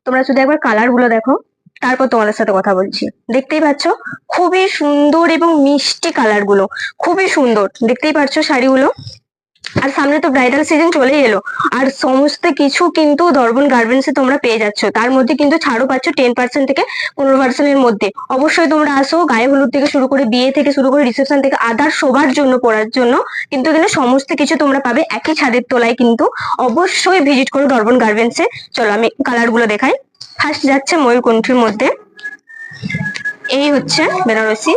তোমরা শুধু একবার কালার গুলো দেখো, তারপর তোমাদের সাথে কথা বলছি। দেখতেই পাচ্ছ খুবই সুন্দর এবং মিষ্টি কালার গুলো, খুবই সুন্দর। দেখতেই পাচ্ছ শাড়িগুলো। আর সামনে তো ব্রাইডাল সিজন চলেই এলো, আর সমস্ত কিছু কিন্তু দর্পণ গার্মেন্টসে তোমরা পেয়ে যাচ্ছ। তার মধ্যে কিন্তু ছাড়ও পাচ্ছ 10% থেকে 15% মধ্যে। অবশ্যই তোমরা আসো, গায়ে হলুদ থেকে শুরু করে বিয়ে থেকে শুরু করে রিসেপশন থেকে আদার সবার জন্য পড়ার জন্য কিন্তু এখানে সমস্ত কিছু তোমরা পাবে একই ছাদের তলায়। কিন্তু অবশ্যই ভিজিট করো দর্পণ গার্মেন্টসে। চলো আমি কালার গুলো দেখাই। ফার্স্ট যাচ্ছে ময়ূরকণ্ঠীর মধ্যে, এই হচ্ছে বেনারসি।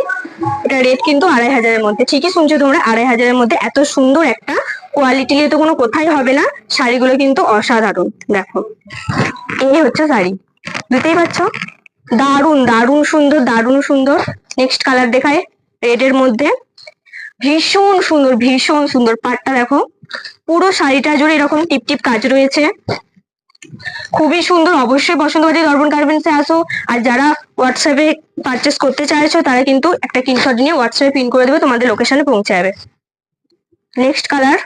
এটা রেট কিন্তু 2500-এর মধ্যে। ঠিকই শুনছো তোমরা, 2500-এর মধ্যে এত সুন্দর একটা কোয়ালিটি নিয়ে তো কোনো কোথায় হবে না। শাড়িগুলো কিন্তু অসাধারণ। দেখো এই হচ্ছে শাড়ি, বুঝতেই পারছো, দারুণ দারুণ সুন্দর, দারুণ সুন্দর। নেক্সট কালার দেখায়, রেড এর মধ্যে, ভীষণ সুন্দর, ভীষণ সুন্দর। পাটটা দেখো, পুরো শাড়িটা জুড়ে এরকম টিপ টিপ কাজ রয়েছে, খুবই সুন্দর। অবশ্যই বসন্তবাড়ি দর্পণ গার্মেন্টসে আসো। আর যারা হোয়াটসঅ্যাপে পারচেস করতে চাইছো তারা কিন্তু একটা স্ক্রিনশট নিয়ে হোয়াটসঅ্যাপে পিন করে দেবে, তোমাদের লোকেশনে পৌঁছে যাবে। নেক্সট কালার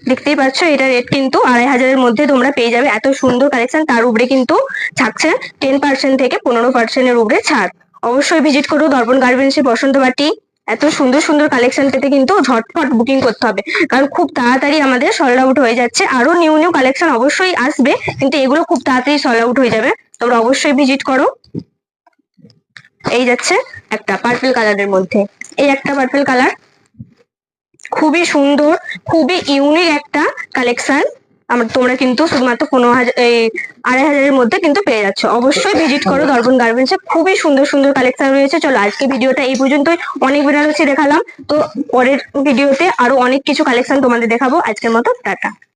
দেখতেই পাচ্ছ, এটা রেট কিন্তু 2500-এর মধ্যে তোমরা পেয়ে যাবে। এত সুন্দর কালেকশন, তার উপরে কিন্তু থাকছে 10% থেকে 15%-এর উপরে ছাড়। অবশ্যই ভিজিট করো দর্পণ গার্মেন্টসে বসন্তবাটি। এত সুন্দর সুন্দর কালেকশন পেতে কিন্তু ঝটপট বুকিং করতে হবে, কারণ খুব তাড়াতাড়ি আমাদের সোল্ড আউট হয়ে যাচ্ছে। আরো নিউ নিউ কালেকশন অবশ্যই আসবে, কিন্তু এগুলো খুব তাড়াতাড়ি সোল্ড আউট হয়ে যাবে। তোমরা অবশ্যই ভিজিট করো। এই যাচ্ছে একটা পার্পল কালারের মধ্যে, এই একটা পার্পল কালার, খুবই সুন্দর, খুবই ইউনিক একটা কালেকশন। তোমরা কিন্তু শুধুমাত্র 2500-এর মধ্যে কিন্তু পেয়ে যাচ্ছ। অবশ্যই ভিজিট করো দর্পণ গার্মেন্টসে, খুবই সুন্দর সুন্দর কালেকশন রয়েছে। চলো আজকে ভিডিওটা এই পর্যন্তই, অনেক বেনারসি দেখালাম, তো পরের ভিডিওতে আরো অনেক কিছু কালেকশন তোমাদের দেখাবো। আজকের মতো টাটা।